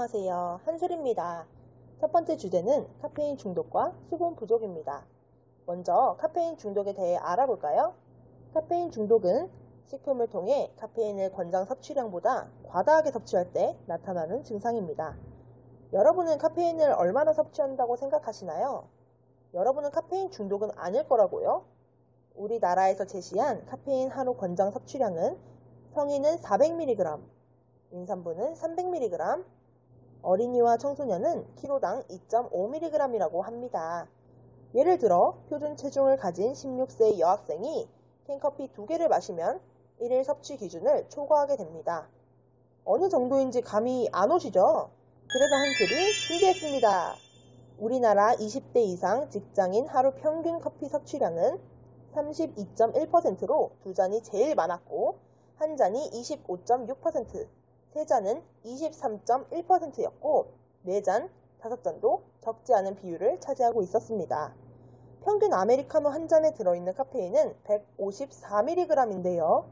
안녕하세요. 한솔입니다. 첫 번째 주제는 카페인 중독과 수분 부족입니다. 먼저 카페인 중독에 대해 알아볼까요? 카페인 중독은 식품을 통해 카페인을 권장 섭취량보다 과다하게 섭취할 때 나타나는 증상입니다. 여러분은 카페인을 얼마나 섭취한다고 생각하시나요? 여러분은 카페인 중독은 아닐 거라고요? 우리나라에서 제시한 카페인 하루 권장 섭취량은 성인은 400mg, 임산부는 300mg, 어린이와 청소년은 키로당 2.5mg이라고 합니다. 예를 들어 표준 체중을 가진 16세 여학생이 캔커피 2개를 마시면 1일 섭취 기준을 초과하게 됩니다. 어느 정도인지 감이 안 오시죠? 그래서 한술이 준비했습니다. 우리나라 20대 이상 직장인 하루 평균 커피 섭취량은 32.1%로 2잔이 제일 많았고 한 잔이 25.6%, 3잔은 23.1%였고 4잔, 5잔도 적지 않은 비율을 차지하고 있었습니다. 평균 아메리카노 한 잔에 들어있는 카페인은 154mg인데요.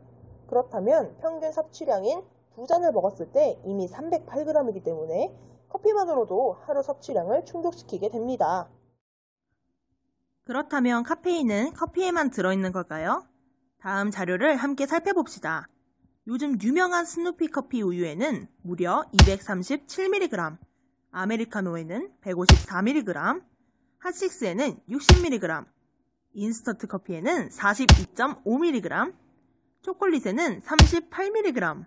그렇다면 평균 섭취량인 2잔을 먹었을 때 이미 308g이기 때문에 커피만으로도 하루 섭취량을 충족시키게 됩니다. 그렇다면 카페인은 커피에만 들어있는 걸까요? 다음 자료를 함께 살펴봅시다. 요즘 유명한 스누피 커피 우유에는 무려 237mg, 아메리카노에는 154mg, 핫식스에는 60mg, 인스턴트 커피에는 42.5mg, 초콜릿에는 38mg,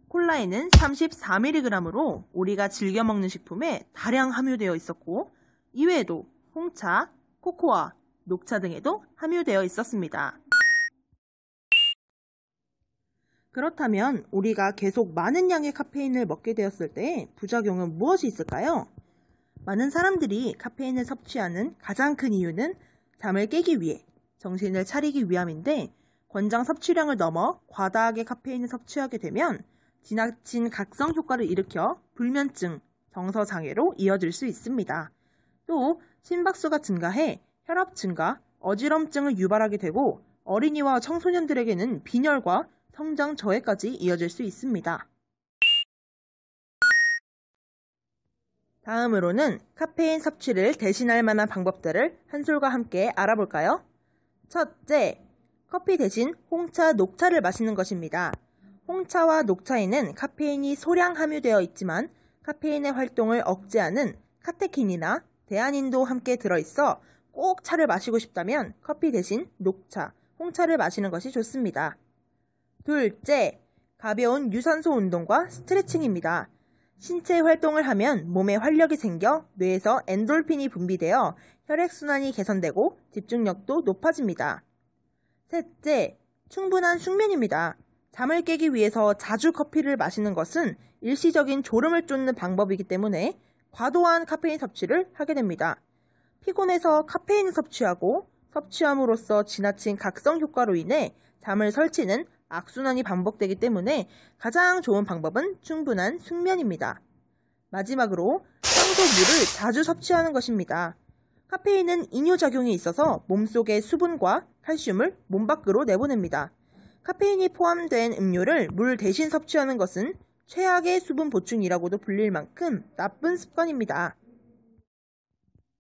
콜라에는 34mg으로 우리가 즐겨 먹는 식품에 다량 함유되어 있었고 이외에도 홍차, 코코아, 녹차 등에도 함유되어 있었습니다. 그렇다면 우리가 계속 많은 양의 카페인을 먹게 되었을 때 부작용은 무엇이 있을까요? 많은 사람들이 카페인을 섭취하는 가장 큰 이유는 잠을 깨기 위해, 정신을 차리기 위함인데 권장 섭취량을 넘어 과다하게 카페인을 섭취하게 되면 지나친 각성 효과를 일으켜 불면증, 정서장애로 이어질 수 있습니다. 또 심박수가 증가해 혈압 증가, 어지럼증을 유발하게 되고 어린이와 청소년들에게는 빈혈과 성장 저해까지 이어질 수 있습니다. 다음으로는 카페인 섭취를 대신할 만한 방법들을 한솔과 함께 알아볼까요? 첫째, 커피 대신 홍차, 녹차를 마시는 것입니다. 홍차와 녹차에는 카페인이 소량 함유되어 있지만 카페인의 활동을 억제하는 카테킨이나 대안인도 함께 들어있어 꼭 차를 마시고 싶다면 커피 대신 녹차, 홍차를 마시는 것이 좋습니다. 둘째, 가벼운 유산소 운동과 스트레칭입니다. 신체 활동을 하면 몸에 활력이 생겨 뇌에서 엔돌핀이 분비되어 혈액순환이 개선되고 집중력도 높아집니다. 셋째, 충분한 숙면입니다. 잠을 깨기 위해서 자주 커피를 마시는 것은 일시적인 졸음을 쫓는 방법이기 때문에 과도한 카페인 섭취를 하게 됩니다. 피곤해서 카페인을 섭취하고 섭취함으로써 지나친 각성 효과로 인해 잠을 설치는 악순환이 반복되기 때문에 가장 좋은 방법은 충분한 숙면입니다. 마지막으로 평소 물을 자주 섭취하는 것입니다. 카페인은 이뇨작용이 있어서 몸속의 수분과 칼슘을 몸 밖으로 내보냅니다. 카페인이 포함된 음료를 물 대신 섭취하는 것은 최악의 수분 보충이라고도 불릴 만큼 나쁜 습관입니다.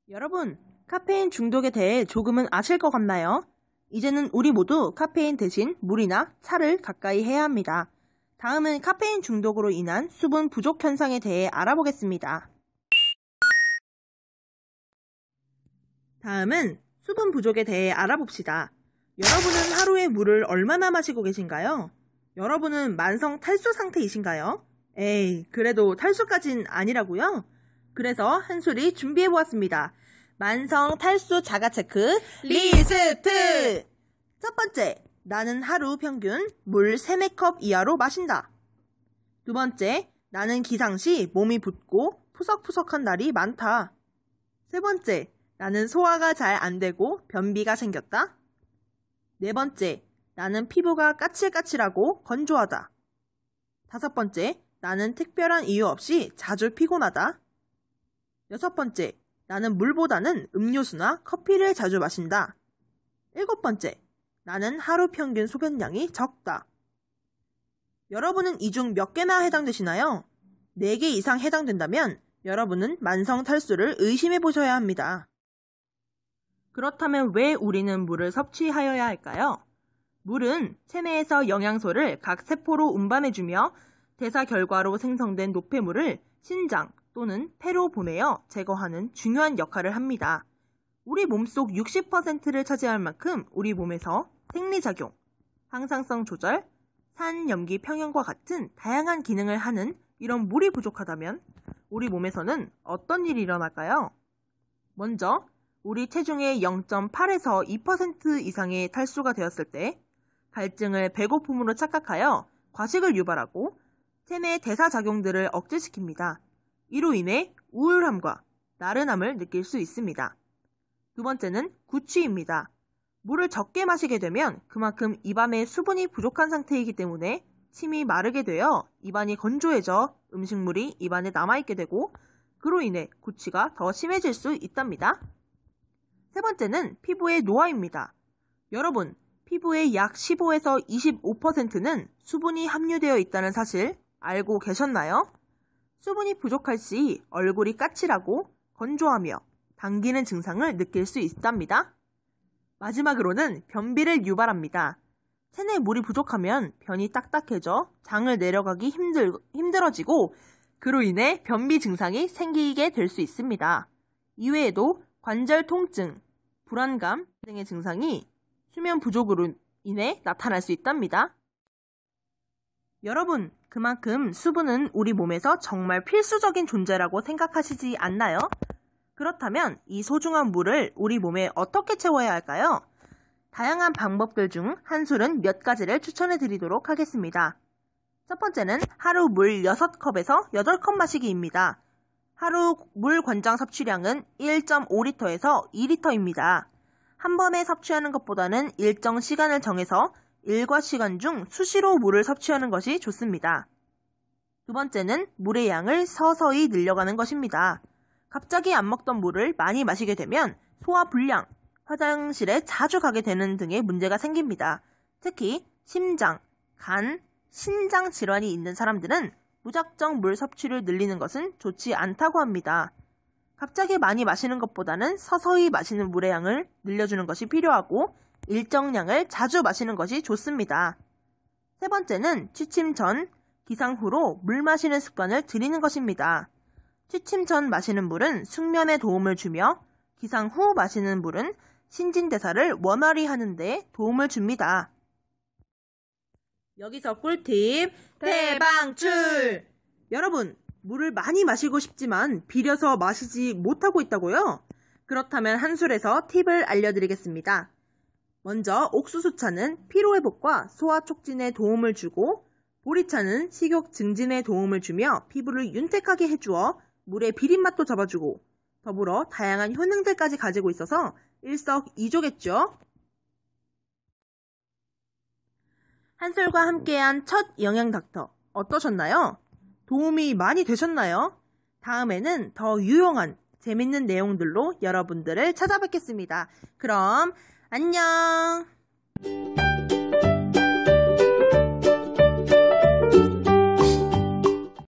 여러분, 카페인 중독에 대해 조금은 아실 것 같나요? 이제는 우리 모두 카페인 대신 물이나 차를 가까이 해야 합니다. 다음은 카페인 중독으로 인한 수분 부족 현상에 대해 알아보겠습니다. 다음은 수분 부족에 대해 알아봅시다. 여러분은 하루에 물을 얼마나 마시고 계신가요? 여러분은 만성 탈수 상태이신가요? 에이, 그래도 탈수까진 아니라고요? 그래서 한솔이 준비해보았습니다. 만성 탈수 자가체크 리스트! 첫 번째, 나는 하루 평균 물 3-4컵 이하로 마신다. 두 번째, 나는 기상시 몸이 붓고 푸석푸석한 날이 많다. 세 번째, 나는 소화가 잘 안되고 변비가 생겼다. 네 번째, 나는 피부가 까칠까칠하고 건조하다. 다섯 번째, 나는 특별한 이유 없이 자주 피곤하다. 여섯 번째, 나는 물보다는 음료수나 커피를 자주 마신다. 일곱 번째, 나는 하루 평균 소변량이 적다. 여러분은 이 중 몇 개나 해당되시나요? 4개 이상 해당된다면 여러분은 만성 탈수를 의심해 보셔야 합니다. 그렇다면 왜 우리는 물을 섭취하여야 할까요? 물은 체내에서 영양소를 각 세포로 운반해주며 대사 결과로 생성된 노폐물을 신장 또는 폐로 보내어 제거하는 중요한 역할을 합니다. 우리 몸속 60%를 차지할 만큼 우리 몸에서 생리작용, 항상성 조절, 산염기 평형과 같은 다양한 기능을 하는 이런 물이 부족하다면 우리 몸에서는 어떤 일이 일어날까요? 먼저 우리 체중의 0.8에서 2% 이상의 탈수가 되었을 때 갈증을 배고픔으로 착각하여 과식을 유발하고 체내 대사작용들을 억제시킵니다. 이로 인해 우울함과 나른함을 느낄 수 있습니다. 두 번째는 구취입니다. 물을 적게 마시게 되면 그만큼 입안에 수분이 부족한 상태이기 때문에 침이 마르게 되어 입안이 건조해져 음식물이 입안에 남아있게 되고 그로 인해 구취가 더 심해질 수 있답니다. 세 번째는 피부의 노화입니다. 여러분, 피부의 약 15에서 25%는 수분이 함유되어 있다는 사실 알고 계셨나요? 수분이 부족할 시 얼굴이 까칠하고 건조하며 당기는 증상을 느낄 수 있답니다. 마지막으로는 변비를 유발합니다. 체내 물이 부족하면 변이 딱딱해져 장을 내려가기 힘들어지고 그로 인해 변비 증상이 생기게 될 수 있습니다. 이외에도 관절 통증, 불안감 등의 증상이 수면 부족으로 인해 나타날 수 있답니다. 여러분, 그만큼 수분은 우리 몸에서 정말 필수적인 존재라고 생각하시지 않나요? 그렇다면 이 소중한 물을 우리 몸에 어떻게 채워야 할까요? 다양한 방법들 중 한 술은 몇 가지를 추천해 드리도록 하겠습니다. 첫 번째는 하루 물 6컵에서 8컵 마시기입니다. 하루 물 권장 섭취량은 1.5리터에서 2리터입니다. 한 번에 섭취하는 것보다는 일정 시간을 정해서 일과 시간 중 수시로 물을 섭취하는 것이 좋습니다. 두 번째는 물의 양을 서서히 늘려가는 것입니다. 갑자기 안 먹던 물을 많이 마시게 되면 소화 불량, 화장실에 자주 가게 되는 등의 문제가 생깁니다. 특히 심장, 간, 신장 질환이 있는 사람들은 무작정 물 섭취를 늘리는 것은 좋지 않다고 합니다. 갑자기 많이 마시는 것보다는 서서히 마시는 물의 양을 늘려주는 것이 필요하고 일정량을 자주 마시는 것이 좋습니다. 세 번째는 취침 전, 기상 후로 물 마시는 습관을 들이는 것입니다. 취침 전 마시는 물은 숙면에 도움을 주며 기상 후 마시는 물은 신진대사를 원활히 하는 데 도움을 줍니다. 여기서 꿀팁 대방출! 여러분, 물을 많이 마시고 싶지만 비려서 마시지 못하고 있다고요? 그렇다면 한술에서 팁을 알려드리겠습니다. 먼저 옥수수차는 피로회복과 소화 촉진에 도움을 주고 보리차는 식욕 증진에 도움을 주며 피부를 윤택하게 해주어 물의 비린맛도 잡아주고 더불어 다양한 효능들까지 가지고 있어서 일석이조겠죠. 한솔과 함께한 첫 영양닥터 어떠셨나요? 도움이 많이 되셨나요? 다음에는 더 유용한 재밌는 내용들로 여러분들을 찾아뵙겠습니다. 그럼 안녕!